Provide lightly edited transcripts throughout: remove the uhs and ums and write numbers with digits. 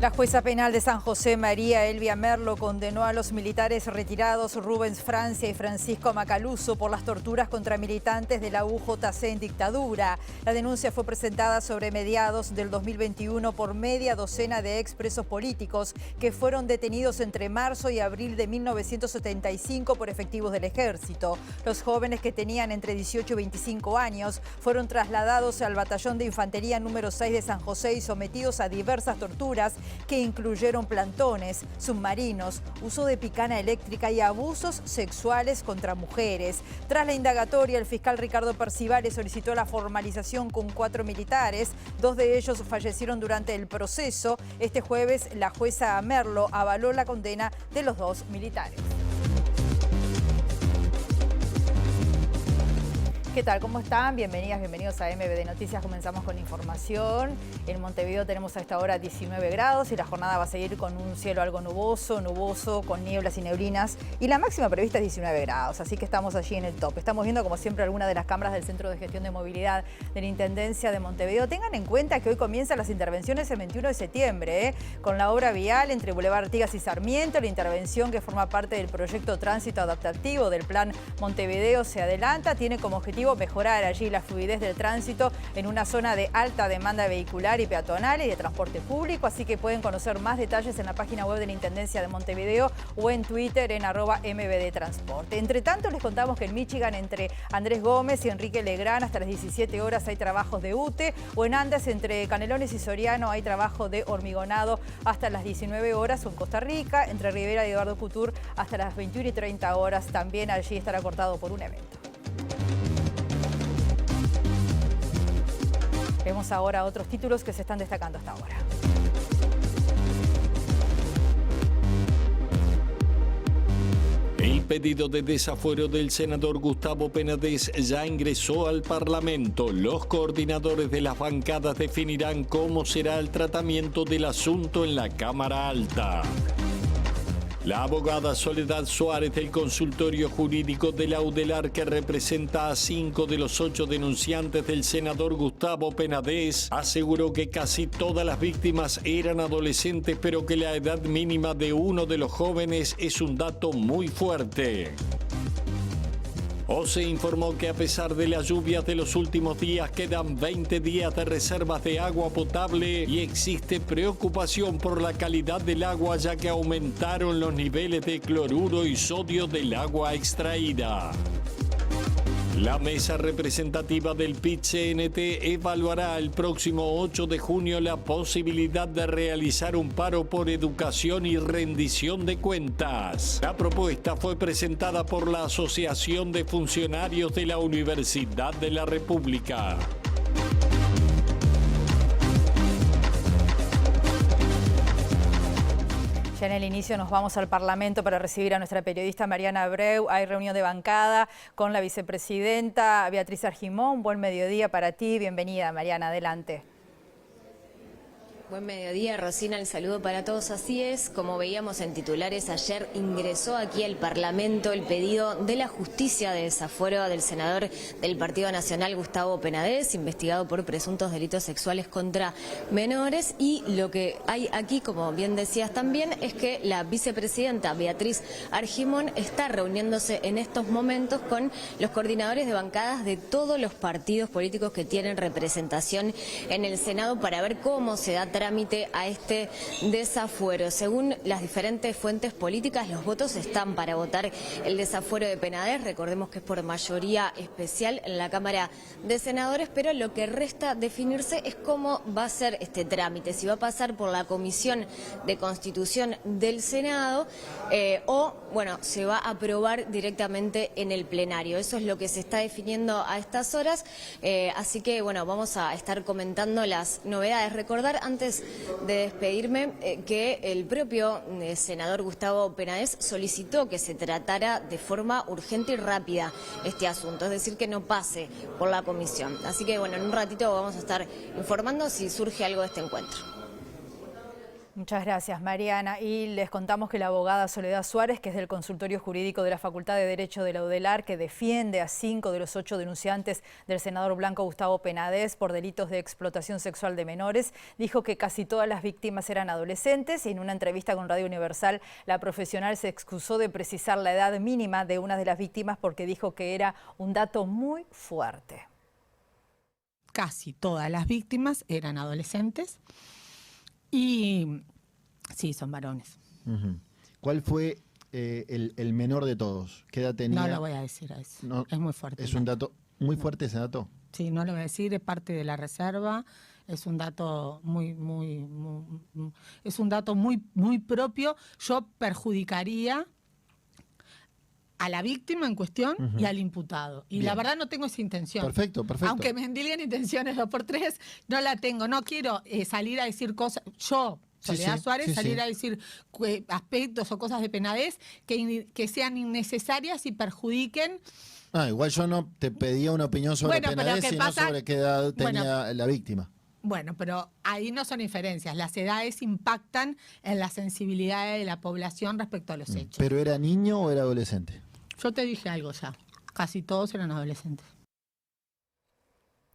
La jueza penal de San José, María Elvia Merlo, condenó a los militares retirados Rubens Francia y Francisco Macaluso por las torturas contra militantes de la UJC en dictadura. La denuncia fue presentada sobre mediados del 2021 por media docena de expresos políticos que fueron detenidos entre marzo y abril de 1975 por efectivos del ejército. Los jóvenes, que tenían entre 18 y 25 años, fueron trasladados al batallón de infantería número 6 de San José y sometidos a diversas torturas que incluyeron plantones, submarinos, uso de picana eléctrica y abusos sexuales contra mujeres. Tras la indagatoria, el fiscal Ricardo Percivale solicitó la formalización con 4 militares. 2 de ellos fallecieron durante el proceso. Este jueves, la jueza Merlo avaló la condena de los 2 militares. ¿Qué tal? ¿Cómo están? Bienvenidas, bienvenidos a MBD Noticias. Comenzamos con información. En Montevideo tenemos a esta hora 19 grados y la jornada va a seguir con un cielo algo nuboso, con nieblas y neblinas. Y la máxima prevista es 19 grados, así que estamos allí en el top. Estamos viendo, como siempre, algunas de las cámaras del Centro de Gestión de Movilidad de la Intendencia de Montevideo. Tengan en cuenta que hoy comienzan las intervenciones el 21 de septiembre, con la obra vial entre Boulevard Artigas y Sarmiento. La intervención, que forma parte del proyecto Tránsito Adaptativo del Plan Montevideo Se Adelanta, tiene como objetivo mejorar allí la fluidez del tránsito en una zona de alta demanda vehicular y peatonal y de transporte público, así que pueden conocer más detalles en la página web de la Intendencia de Montevideo o en Twitter en @mbdtransporte. Entre tanto, les contamos que en Michigan, entre Andrés Gómez y Enrique Legrand, hasta las 17 horas hay trabajos de UTE, o en Andes, entre Canelones y Soriano, hay trabajo de hormigonado hasta las 19 horas, o en Costa Rica, entre Rivera y Eduardo Couture, hasta las 21 y 30 horas, también allí estará cortado por un evento. Vemos ahora otros títulos que se están destacando hasta ahora. El pedido de desafuero del senador Gustavo Penades ya ingresó al Parlamento. Los coordinadores de las bancadas definirán cómo será el tratamiento del asunto en la Cámara Alta. La abogada Soledad Suárez del consultorio jurídico de la UDELAR, que representa a 5 de los 8 denunciantes del senador Gustavo Penades, aseguró que casi todas las víctimas eran adolescentes, pero que la edad mínima de uno de los jóvenes es un dato muy fuerte. OCE informó que, a pesar de las lluvias de los últimos días, quedan 20 días de reservas de agua potable y existe preocupación por la calidad del agua, ya que aumentaron los niveles de cloruro y sodio del agua extraída. La mesa representativa del PIT-CNT evaluará el próximo 8 de junio la posibilidad de realizar un paro por educación y rendición de cuentas. La propuesta fue presentada por la Asociación de Funcionarios de la Universidad de la República. Ya en el inicio nos vamos al Parlamento para recibir a nuestra periodista Mariana Abreu. Hay reunión de bancada con la vicepresidenta Beatriz Argimón. Buen mediodía para ti. Bienvenida, Mariana. Adelante. Buen mediodía, Rosina, el saludo para todos. Así es, como veíamos en titulares, ayer ingresó aquí al Parlamento el pedido de la justicia de desafuero del senador del Partido Nacional, Gustavo Penades, investigado por presuntos delitos sexuales contra menores. Y lo que hay aquí, como bien decías también, es que la vicepresidenta Beatriz Argimón está reuniéndose en estos momentos con los coordinadores de bancadas de todos los partidos políticos que tienen representación en el Senado para ver cómo se da trámite a este desafuero. Según las diferentes fuentes políticas, los votos están para votar el desafuero de Penades. Recordemos que es por mayoría especial en la Cámara de Senadores, pero lo que resta definirse es cómo va a ser este trámite, si va a pasar por la Comisión de Constitución del Senado o, bueno, se va a aprobar directamente en el plenario. Eso es lo que se está definiendo a estas horas, así que, bueno, vamos a estar comentando las novedades. Recordar, antes de despedirme, que el propio senador Gustavo Penades solicitó que se tratara de forma urgente y rápida este asunto, es decir, que no pase por la comisión. Así que, bueno, en un ratito vamos a estar informando si surge algo de este encuentro. Muchas gracias, Mariana. Y les contamos que la abogada Soledad Suárez, que es del Consultorio Jurídico de la Facultad de Derecho de la UDELAR, que defiende a 5 de los 8 denunciantes del senador Blanco Gustavo Penades por delitos de explotación sexual de menores, dijo que casi todas las víctimas eran adolescentes y en una entrevista con Radio Universal, la profesional se excusó de precisar la edad mínima de una de las víctimas porque dijo que era un dato muy fuerte. Casi todas las víctimas eran adolescentes. Y sí, son varones. ¿Cuál fue el menor de todos? ¿Qué edad tenía? No lo voy a decir a eso. No, es muy fuerte. ¿Es un dato muy fuerte ese dato? Sí, no lo voy a decir, es parte de la reserva. Es un dato muy propio. Yo perjudicaría a la víctima en cuestión y al imputado. Y la verdad no tengo esa intención. Perfecto. Aunque me endilguen intenciones 2x3, no la tengo. No quiero salir a decir cosas. Yo, Soledad Suárez, salir a decir aspectos o cosas de Penades que sean innecesarias y perjudiquen. Igual yo no te pedía una opinión sobre Penades, sino sobre qué edad tenía la víctima. Bueno, pero ahí no son inferencias. Las edades impactan en la sensibilidad de la población respecto a los hechos. ¿Pero era niño o era adolescente? Yo te dije algo ya. Casi todos eran adolescentes.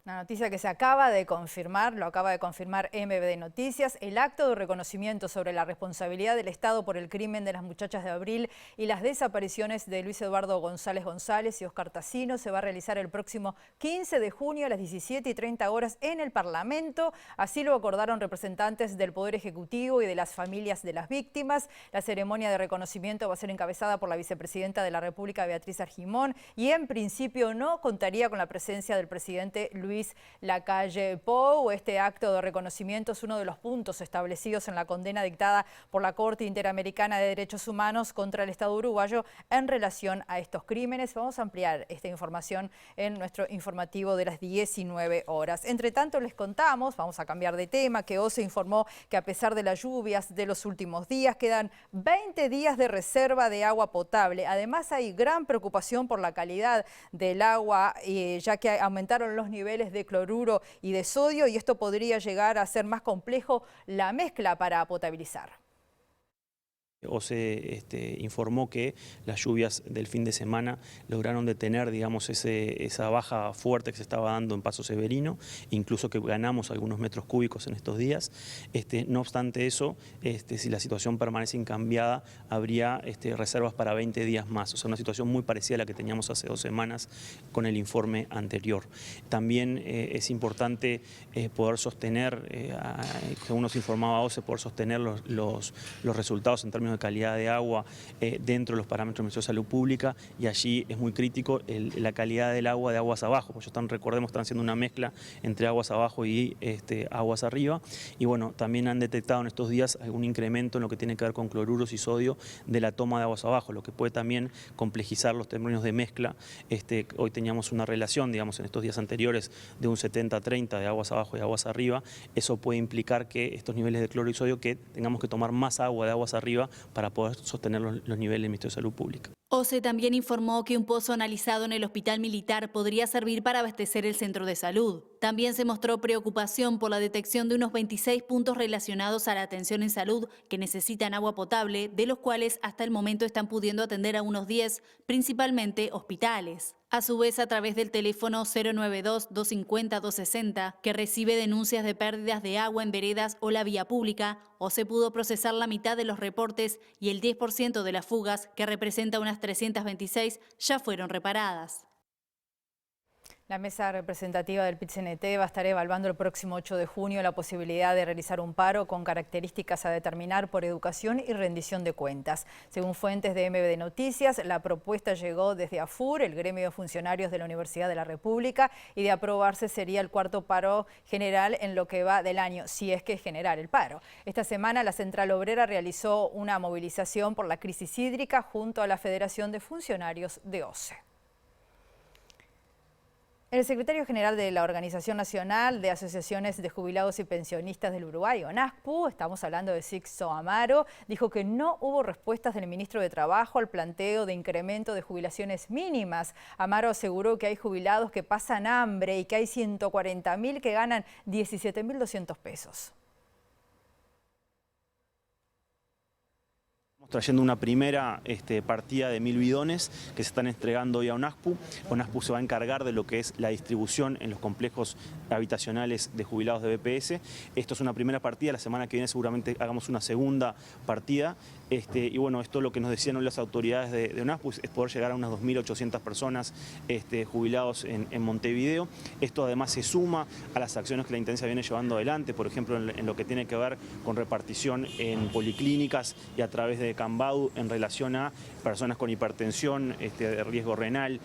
Una noticia que se acaba de confirmar, lo acaba de confirmar MBD Noticias, el acto de reconocimiento sobre la responsabilidad del Estado por el crimen de las muchachas de Abril y las desapariciones de Luis Eduardo González González y Oscar Tassino se va a realizar el próximo 15 de junio a las 17:30 horas en el Parlamento. Así lo acordaron representantes del Poder Ejecutivo y de las familias de las víctimas. La ceremonia de reconocimiento va a ser encabezada por la vicepresidenta de la República, Beatriz Argimón, y en principio no contaría con la presencia del presidente Luis Lacalle Pou. Este acto de reconocimiento es uno de los puntos establecidos en la condena dictada por la Corte Interamericana de Derechos Humanos contra el Estado uruguayo en relación a estos crímenes. Vamos a ampliar esta información en nuestro informativo de las 19 horas. Entre tanto, les contamos, vamos a cambiar de tema, que OCE informó que a pesar de las lluvias de los últimos días, quedan 20 días de reserva de agua potable. Además, hay gran preocupación por la calidad del agua, ya que aumentaron los niveles de cloruro y de sodio y esto podría llegar a ser más complejo la mezcla para potabilizar. OCE informó que las lluvias del fin de semana lograron detener, digamos, esa baja fuerte que se estaba dando en Paso Severino, incluso que ganamos algunos metros cúbicos en estos días. No obstante eso, si la situación permanece incambiada, habría reservas para 20 días más, o sea, una situación muy parecida a la que teníamos hace 2 semanas con el informe anterior. También es importante poder sostener, según nos informaba OCE, poder sostener los resultados en términos de calidad de agua dentro de los parámetros del Ministerio de Salud Pública, y allí es muy crítico la calidad del agua de aguas abajo, porque recordemos, están haciendo una mezcla entre aguas abajo y aguas arriba, y bueno, también han detectado en estos días algún incremento en lo que tiene que ver con cloruros y sodio de la toma de aguas abajo, lo que puede también complejizar los términos de mezcla. Hoy teníamos una relación, digamos, en estos días anteriores de un 70-30 de aguas abajo y aguas arriba. Eso puede implicar que estos niveles de cloro y sodio, que tengamos que tomar más agua de aguas arriba para poder sostener los niveles del Ministerio de Salud Pública. OCE también informó que un pozo analizado en el Hospital Militar podría servir para abastecer el centro de salud. También se mostró preocupación por la detección de unos 26 puntos relacionados a la atención en salud que necesitan agua potable, de los cuales hasta el momento están pudiendo atender a unos 10, principalmente hospitales. A su vez, a través del teléfono 092-250-260, que recibe denuncias de pérdidas de agua en veredas o la vía pública, OCE pudo procesar la mitad de los reportes y el 10% de las fugas, que representa unas 326, ya fueron reparadas. La mesa representativa del PIT-CNT va a estar evaluando el próximo 8 de junio la posibilidad de realizar un paro con características a determinar por educación y rendición de cuentas. Según fuentes de MBD Noticias, la propuesta llegó desde AFUR, el gremio de funcionarios de la Universidad de la República, y de aprobarse sería el 4º paro general en lo que va del año, si es que es general el paro. Esta semana la Central Obrera realizó una movilización por la crisis hídrica junto a la Federación de Funcionarios de OCE. El secretario general de la Organización Nacional de Asociaciones de Jubilados y Pensionistas del Uruguay, ONASPU, estamos hablando de Sixto Amaro, dijo que no hubo respuestas del ministro de Trabajo al planteo de incremento de jubilaciones mínimas. Amaro aseguró que hay jubilados que pasan hambre y que hay 140.000 que ganan 17.200 pesos. Trayendo una primera partida de 1000 bidones que se están entregando hoy a ONASPU. ONASPU se va a encargar de lo que es la distribución en los complejos habitacionales de jubilados de BPS. Esto es una primera partida, la semana que viene seguramente hagamos una segunda partida. Y bueno, esto lo que nos decían hoy las autoridades de ONASPU es poder llegar a unas 2.800 personas jubilados en Montevideo. Esto además se suma a las acciones que la Intendencia viene llevando adelante, por ejemplo en lo que tiene que ver con repartición en policlínicas y a través de Cambau en relación a personas con hipertensión, de riesgo renal,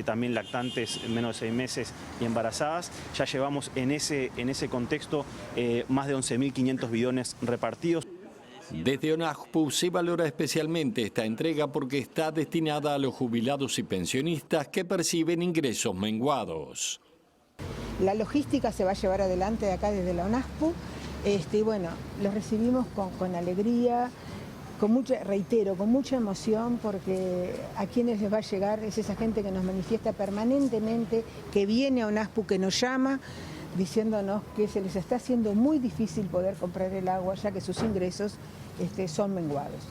también lactantes menos de 6 meses y embarazadas. Ya llevamos en ese contexto más de 11.500 bidones repartidos. Desde ONASPU se valora especialmente esta entrega porque está destinada a los jubilados y pensionistas que perciben ingresos menguados. La logística se va a llevar adelante de acá desde la ONASPU. Bueno, los recibimos con alegría, con mucha emoción, porque a quienes les va a llegar es esa gente que nos manifiesta permanentemente, que viene a ONASPU, que nos llama, diciéndonos que se les está haciendo muy difícil poder comprar el agua, ya que sus ingresos son menguados.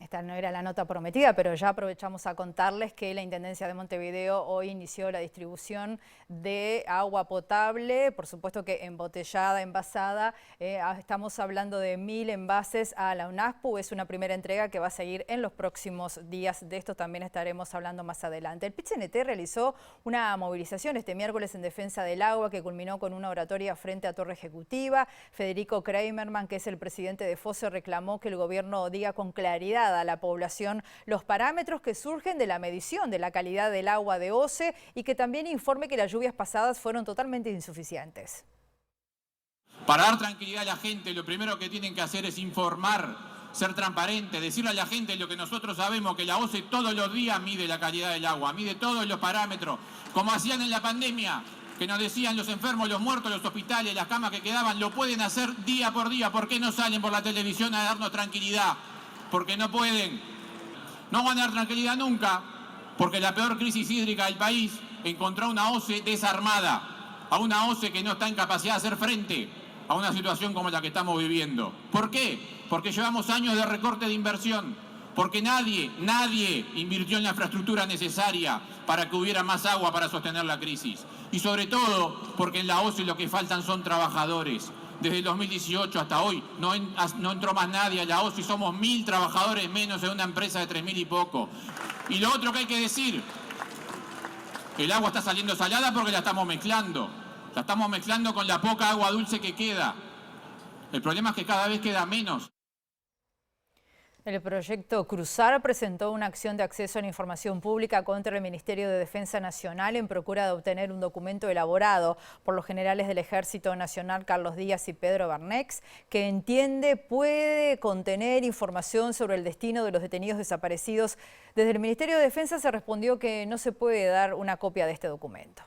Esta no era la nota prometida, pero ya aprovechamos a contarles que la Intendencia de Montevideo hoy inició la distribución de agua potable, por supuesto que embotellada, envasada. Estamos hablando de 1000 envases a la ONASPU. Es una primera entrega que va a seguir en los próximos días. De esto también estaremos hablando más adelante. El PIT-CNT realizó una movilización este miércoles en defensa del agua que culminó con una oratoria frente a Torre Ejecutiva. Federico Kramerman, que es el presidente de FOSE, reclamó que el gobierno diga con claridad a la población los parámetros que surgen de la medición de la calidad del agua de OCE y que también informe que las lluvias pasadas fueron totalmente insuficientes. Para dar tranquilidad a la gente, lo primero que tienen que hacer es informar, ser transparentes, decirle a la gente lo que nosotros sabemos, que la OCE todos los días mide la calidad del agua, mide todos los parámetros, como hacían en la pandemia, que nos decían los enfermos, los muertos, los hospitales, las camas que quedaban, lo pueden hacer día por día. ¿Por qué no salen por la televisión a darnos tranquilidad? Porque no pueden. No van a dar tranquilidad nunca, porque la peor crisis hídrica del país encontró a una OCE desarmada, a una OCE que no está en capacidad de hacer frente a una situación como la que estamos viviendo. ¿Por qué? Porque llevamos años de recorte de inversión, porque nadie invirtió en la infraestructura necesaria para que hubiera más agua para sostener la crisis. Y sobre todo, porque en la OCE lo que faltan son trabajadores. Desde el 2018 hasta hoy no entró más nadie a la OCE, somos 1000 trabajadores menos en una empresa de 3000 y poco. Y lo otro que hay que decir, el agua está saliendo salada porque la estamos mezclando. La estamos mezclando con la poca agua dulce que queda. El problema es que cada vez queda menos. El proyecto Cruzar presentó una acción de acceso a la información pública contra el Ministerio de Defensa Nacional en procura de obtener un documento elaborado por los generales del Ejército Nacional Carlos Díaz y Pedro Bernex, que entiende puede contener información sobre el destino de los detenidos desaparecidos. Desde el Ministerio de Defensa se respondió que no se puede dar una copia de este documento.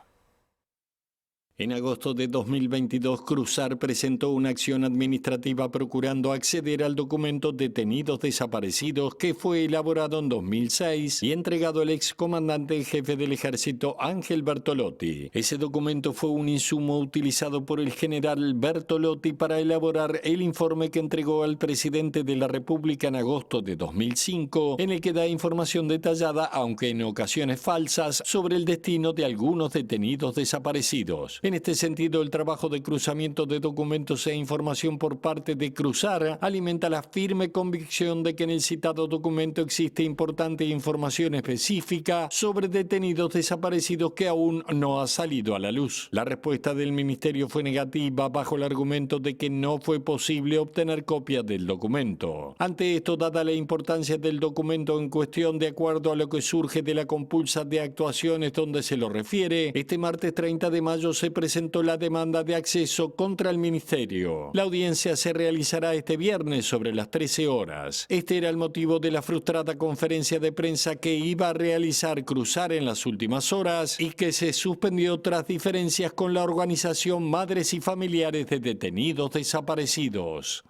En agosto de 2022, Cruzar presentó una acción administrativa procurando acceder al documento Detenidos Desaparecidos que fue elaborado en 2006 y entregado al excomandante jefe del Ejército Ángel Bertolotti. Ese documento fue un insumo utilizado por el general Bertolotti para elaborar el informe que entregó al presidente de la República en agosto de 2005, en el que da información detallada, aunque en ocasiones falsas, sobre el destino de algunos detenidos desaparecidos. En este sentido, el trabajo de cruzamiento de documentos e información por parte de Cruzar alimenta la firme convicción de que en el citado documento existe importante información específica sobre detenidos desaparecidos que aún no ha salido a la luz. La respuesta del Ministerio fue negativa bajo el argumento de que no fue posible obtener copia del documento. Ante esto, dada la importancia del documento en cuestión, de acuerdo a lo que surge de la compulsa de actuaciones donde se lo refiere, este martes 30 de mayo se presentó la demanda de acceso contra el Ministerio. La audiencia se realizará este viernes sobre las 13 horas. Este era el motivo de la frustrada conferencia de prensa que iba a realizar Cruzar en las últimas horas y que se suspendió tras diferencias con la organización Madres y Familiares de Detenidos Desaparecidos.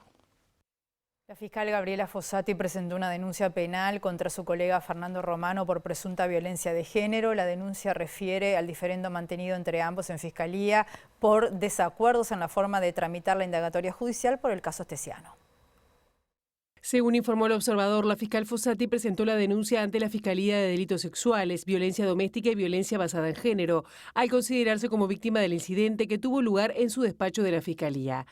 La fiscal Gabriela Fossati presentó una denuncia penal contra su colega Fernando Romano por presunta violencia de género. La denuncia refiere al diferendo mantenido entre ambos en Fiscalía por desacuerdos en la forma de tramitar la indagatoria judicial por el caso Esteciano. Según informó el Observador, la fiscal Fossati presentó la denuncia ante la Fiscalía de Delitos Sexuales, Violencia Doméstica y Violencia Basada en Género, al considerarse como víctima del incidente que tuvo lugar en su despacho de la Fiscalía.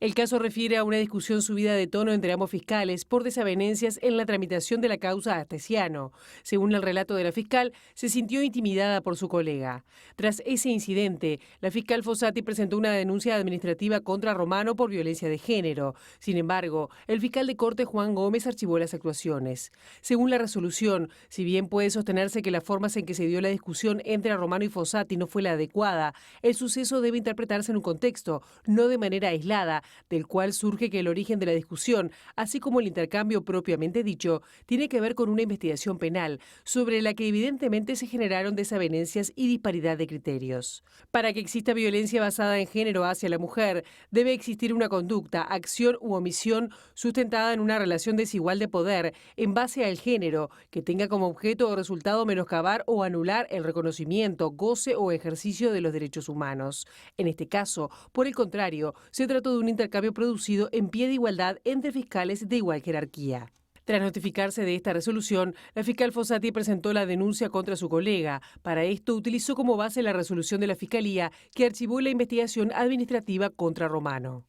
El caso refiere a una discusión subida de tono entre ambos fiscales por desavenencias en la tramitación de la causa Astesiano. Según el relato de la fiscal, se sintió intimidada por su colega. Tras ese incidente, la fiscal Fossati presentó una denuncia administrativa contra Romano por violencia de género. Sin embargo, el fiscal de corte Juan Gómez archivó las actuaciones. Según la resolución, si bien puede sostenerse que las formas en que se dio la discusión entre Romano y Fossati no fue la adecuada, el suceso debe interpretarse en un contexto, no de manera aislada, del cual surge que el origen de la discusión, así como el intercambio propiamente dicho, tiene que ver con una investigación penal, sobre la que evidentemente se generaron desavenencias y disparidad de criterios. Para que exista violencia basada en género hacia la mujer, debe existir una conducta, acción u omisión sustentada en una relación desigual de poder en base al género, que tenga como objeto o resultado menoscabar o anular el reconocimiento, goce o ejercicio de los derechos humanos. En este caso, por el contrario, se trató de un intercambio producido en pie de igualdad entre fiscales de igual jerarquía. Tras notificarse de esta resolución, la fiscal Fossati presentó la denuncia contra su colega. Para esto utilizó como base la resolución de la Fiscalía, que archivó la investigación administrativa contra Romano.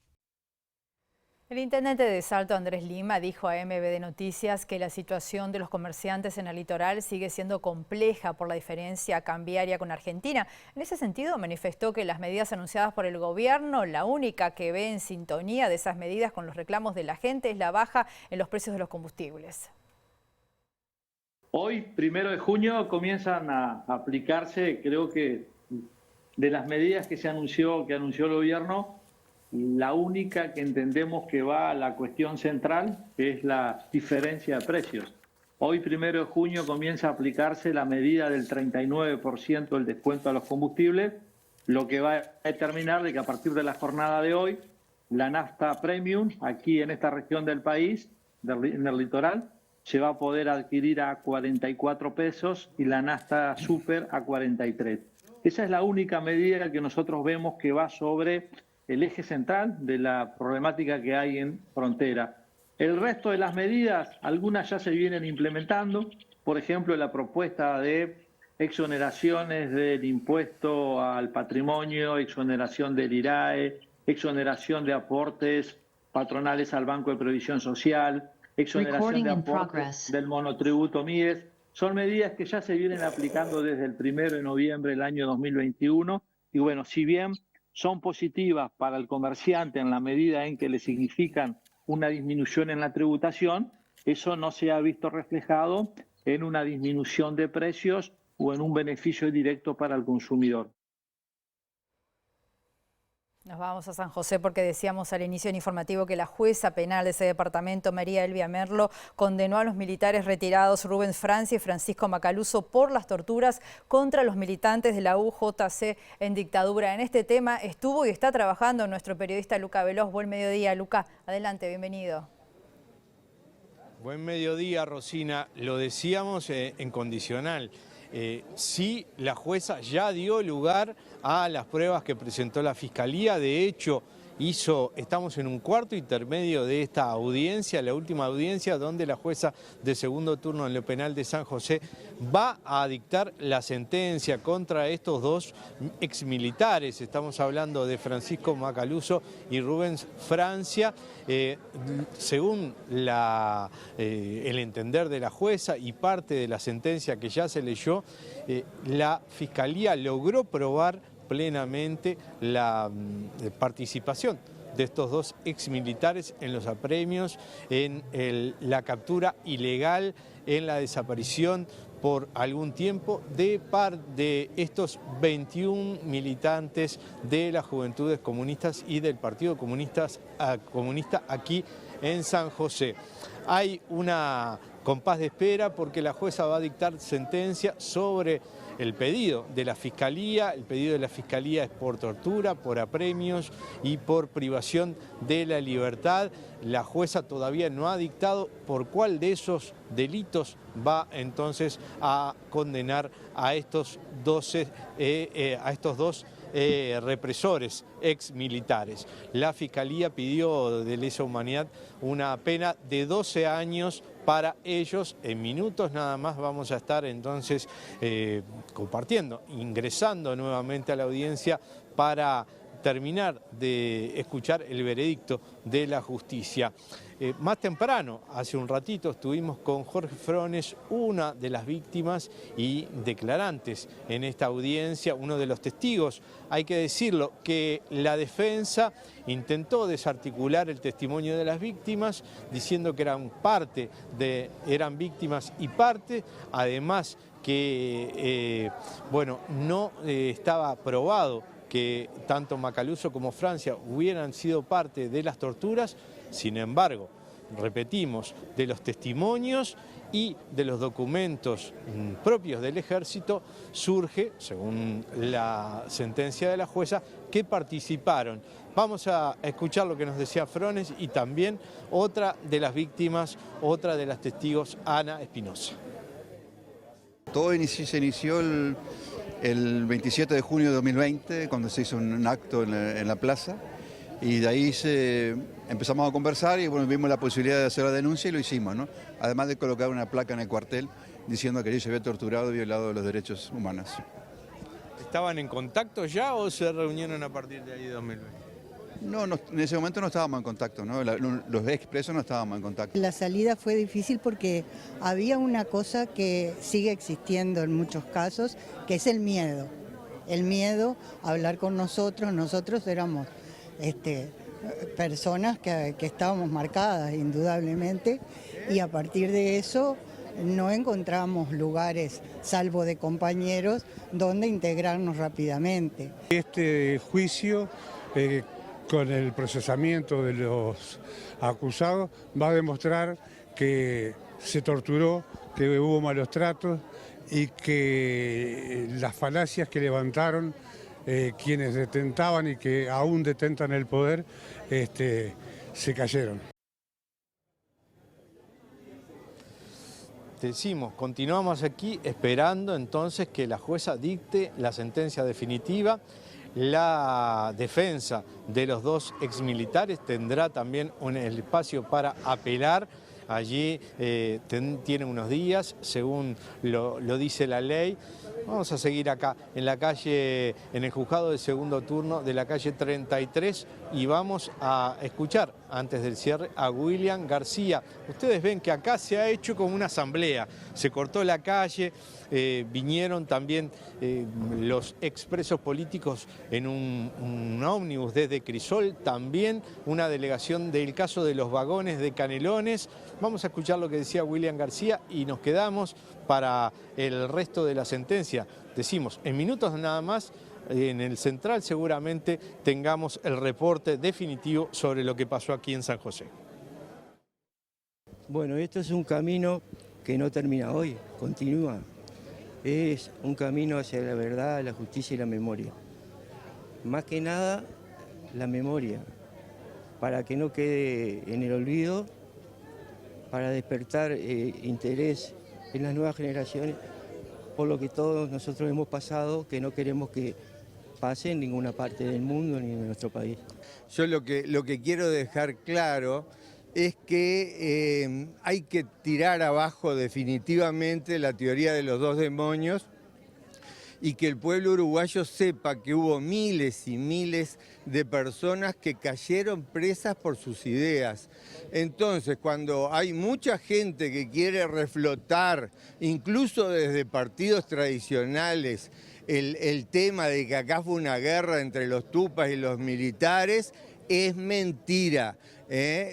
El intendente de Salto, Andrés Lima, dijo a MBD Noticias que la situación de los comerciantes en el litoral sigue siendo compleja por la diferencia cambiaria con Argentina. En ese sentido, manifestó que las medidas anunciadas por el gobierno, la única que ve en sintonía de esas medidas con los reclamos de la gente es la baja en los precios de los combustibles. Hoy, 1 de junio, comienzan a aplicarse, creo que de las medidas que anunció el gobierno, la única que entendemos que va a la cuestión central, que es la diferencia de precios. Hoy, 1 de junio, comienza a aplicarse la medida del 39% del descuento a los combustibles, lo que va a determinar de que a partir de la jornada de hoy, la nafta premium, aquí en esta región del país, en el litoral, se va a poder adquirir a 44 pesos y la nafta super a 43. Esa es la única medida que nosotros vemos que va sobre el eje central de la problemática que hay en frontera. El resto de las medidas, algunas ya se vienen implementando, por ejemplo, la propuesta de exoneraciones del impuesto al patrimonio, exoneración del IRAE, exoneración de aportes patronales al Banco de Previsión Social, exoneración de aportes del monotributo MIES. Son medidas que ya se vienen aplicando desde el 1 de noviembre del año 2021 y bueno, si bien son positivas para el comerciante en la medida en que le significan una disminución en la tributación, eso no se ha visto reflejado en una disminución de precios o en un beneficio directo para el consumidor. Nos vamos a San José porque decíamos al inicio del informativo que la jueza penal de ese departamento, María Elvia Merlo, condenó a los militares retirados Rubens Francia y Francisco Macaluso por las torturas contra los militantes de la UJC en dictadura. En este tema estuvo y está trabajando nuestro periodista Luca Veloz. Buen mediodía, Luca. Adelante, bienvenido. Buen mediodía, Rosina. Lo decíamos en condicional. Sí, la jueza ya dio lugar a las pruebas que presentó la Fiscalía. De hecho, estamos en un cuarto intermedio de esta audiencia, la última audiencia donde la jueza de segundo turno en lo penal de San José va a dictar la sentencia contra estos dos exmilitares. Estamos hablando de Francisco Macaluso y Rubens Francia. Según el entender de la jueza y parte de la sentencia que ya se leyó, la Fiscalía logró probar plenamente la participación de estos dos exmilitares en los apremios, en la captura ilegal, en la desaparición por algún tiempo de estos 21 militantes de las Juventudes Comunistas y del Partido Comunista aquí en San José. Hay una compás de espera porque la jueza va a dictar sentencia sobre el pedido de la Fiscalía. El pedido de la Fiscalía es por tortura, por apremios y por privación de la libertad. La jueza todavía no ha dictado por cuál de esos delitos va entonces a condenar a estos dos represores, ex militares. La Fiscalía pidió de lesa humanidad una pena de 12 años para ellos. En minutos nada más vamos a estar entonces compartiendo, ingresando nuevamente a la audiencia para terminar de escuchar el veredicto de la justicia. Más temprano, hace un ratito, estuvimos con Jorge Frones, una de las víctimas y declarantes en esta audiencia, uno de los testigos. Hay que decirlo, que la defensa intentó desarticular el testimonio de las víctimas, diciendo que eran víctimas y parte, además que no estaba probado que tanto Macaluso como Francia hubieran sido parte de las torturas. Sin embargo, repetimos, de los testimonios y de los documentos propios del ejército surge, según la sentencia de la jueza, que participaron. Vamos a escuchar lo que nos decía Frones y también otra de las víctimas, otra de las testigos, Ana Espinosa. Todo se inició el 27 de junio de 2020, cuando se hizo un acto en la plaza, y de ahí empezamos a conversar y vimos la posibilidad de hacer la denuncia y lo hicimos, ¿no? Además de colocar una placa en el cuartel diciendo que allí se había torturado y violado los derechos humanos. ¿Estaban en contacto ya o se reunieron a partir de ahí de 2020? No, en ese momento no estábamos en contacto, ¿no? Los expresos no estábamos en contacto. La salida fue difícil porque había una cosa que sigue existiendo en muchos casos, que es el miedo. El miedo a hablar con nosotros. Nosotros éramos personas que estábamos marcadas indudablemente, y a partir de eso no encontramos lugares, salvo de compañeros, donde integrarnos rápidamente. Este juicio, con el procesamiento de los acusados, va a demostrar que se torturó, que hubo malos tratos y que las falacias que levantaron quienes detentaban y que aún detentan el poder se cayeron. Decimos, continuamos aquí esperando entonces que la jueza dicte la sentencia definitiva. La defensa de los dos exmilitares tendrá también un espacio para apelar. Allí tiene unos días, según lo dice la ley. Vamos a seguir acá, en la calle, en el juzgado de segundo turno de la calle 33, y vamos a escuchar, antes del cierre, a William García. Ustedes ven que acá se ha hecho como una asamblea, se cortó la calle, vinieron también los expresos políticos en un ómnibus desde Crisol, también una delegación del caso de los vagones de Canelones. Vamos a escuchar lo que decía William García y nos quedamos para el resto de la sentencia. Decimos, en minutos nada más, en el Central seguramente tengamos el reporte definitivo sobre lo que pasó aquí en San José. Bueno, esto es un camino que no termina hoy, continúa. Es un camino hacia la verdad, la justicia y la memoria. Más que nada, la memoria, para que no quede en el olvido, para despertar interés en las nuevas generaciones, por lo que todos nosotros hemos pasado, que no queremos que pase en ninguna parte del mundo ni en nuestro país. Yo lo que quiero dejar claro es que hay que tirar abajo definitivamente la teoría de los dos demonios y que el pueblo uruguayo sepa que hubo miles y miles de personas que cayeron presas por sus ideas. Entonces, cuando hay mucha gente que quiere reflotar, incluso desde partidos tradicionales, el tema de que acá fue una guerra entre los tupas y los militares, es mentira.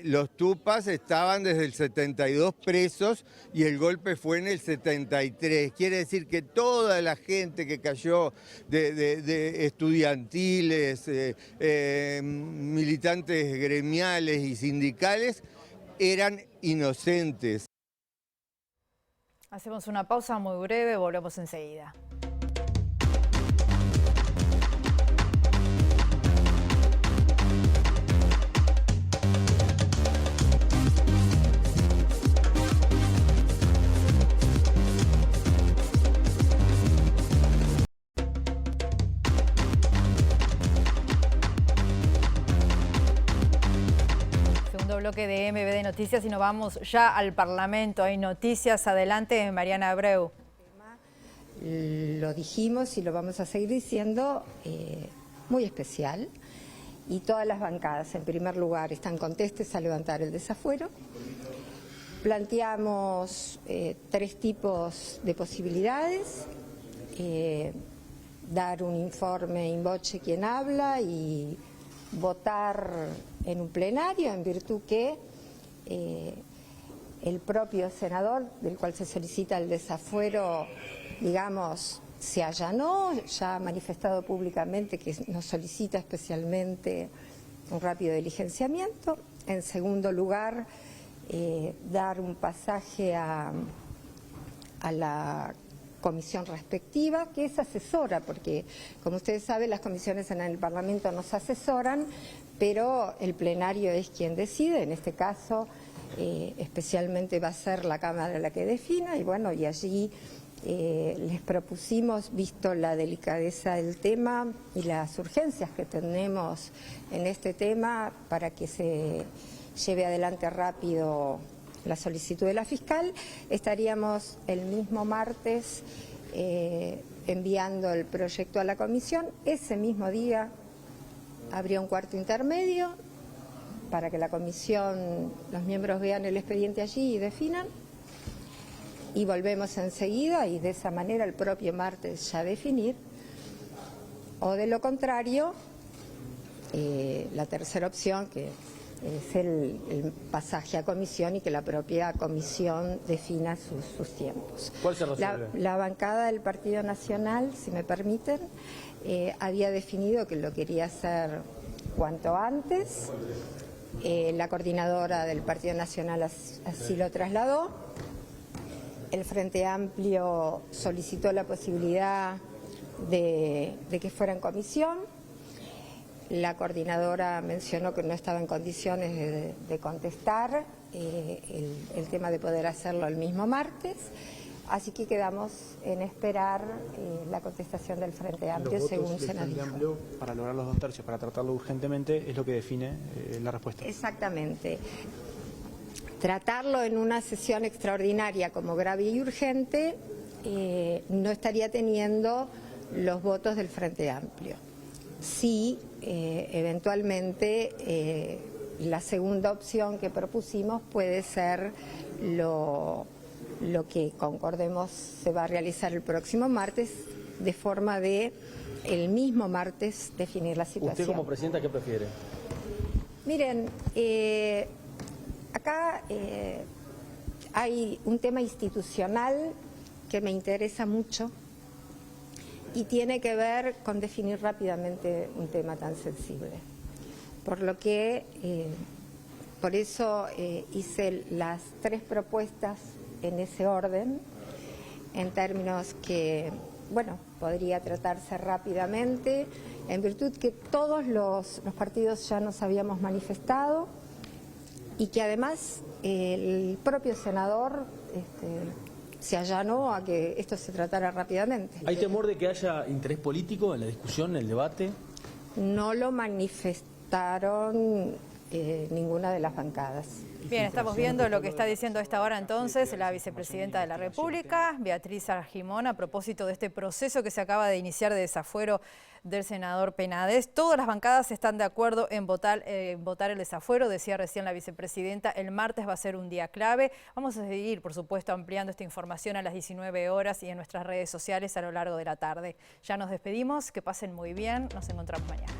Los tupas estaban desde el 72 presos y el golpe fue en el 73. Quiere decir que toda la gente que cayó de estudiantiles, militantes gremiales y sindicales eran inocentes. Hacemos una pausa muy breve, volvemos enseguida. bloque de MBD Noticias y nos vamos ya al Parlamento. Hay noticias. Adelante, Mariana Abreu. Lo dijimos y lo vamos a seguir diciendo, muy especial. Y todas las bancadas, en primer lugar, están contestes a levantar el desafuero. Planteamos 3 tipos de posibilidades. Dar un informe in voce quien habla y votar en un plenario, en virtud que el propio senador, del cual se solicita el desafuero, digamos, se allanó, ya ha manifestado públicamente que nos solicita especialmente un rápido diligenciamiento. En segundo lugar, dar un pasaje a la comisión respectiva, que es asesora, porque como ustedes saben, las comisiones en el Parlamento nos asesoran, pero el plenario es quien decide. En este caso, especialmente va a ser la Cámara la que defina, y bueno, y allí les propusimos, visto la delicadeza del tema y las urgencias que tenemos en este tema, para que se lleve adelante rápido la solicitud de la fiscal, estaríamos el mismo martes enviando el proyecto a la comisión. Ese mismo día habría un cuarto intermedio para que la comisión, los miembros vean el expediente allí y definan. Y volvemos enseguida y de esa manera el propio martes ya definir. O de lo contrario, la tercera opción, que es el pasaje a comisión y que la propia comisión defina sus tiempos. ¿Cuál se resuelve? La bancada del Partido Nacional, si me permiten, había definido que lo quería hacer cuanto antes. La coordinadora del Partido Nacional así lo trasladó. El Frente Amplio solicitó la posibilidad de que fuera en comisión. La coordinadora mencionó que no estaba en condiciones de contestar el tema de poder hacerlo el mismo martes. Así que quedamos en esperar la contestación del Frente Amplio, según se nos dijo. Amplio, para lograr los 2 tercios, para tratarlo urgentemente, es lo que define la respuesta. Exactamente. Tratarlo en una sesión extraordinaria como grave y urgente no estaría teniendo los votos del Frente Amplio. Sí, eventualmente la segunda opción que propusimos puede ser lo que concordemos se va a realizar el próximo martes, de forma de el mismo martes definir la situación. ¿Usted como presidenta qué prefiere? Miren, acá hay un tema institucional que me interesa mucho y tiene que ver con definir rápidamente un tema tan sensible. Por lo que, por eso hice las 3 propuestas en ese orden, en términos que, bueno, podría tratarse rápidamente, en virtud que todos los partidos ya nos habíamos manifestado y que además el propio senador se allanó a que esto se tratara rápidamente. ¿Hay temor de que haya interés político en la discusión, en el debate? No lo manifestaron ninguna de las bancadas. Bien, estamos viendo lo que está diciendo a esta hora entonces la vicepresidenta de la República, Beatriz Argimón, a propósito de este proceso que se acaba de iniciar de desafuero del senador Penades. Todas las bancadas están de acuerdo en votar el desafuero, decía recién la vicepresidenta. El martes va a ser un día clave. Vamos a seguir, por supuesto, ampliando esta información a las 19 horas y en nuestras redes sociales a lo largo de la tarde. Ya nos despedimos, que pasen muy bien, nos encontramos mañana.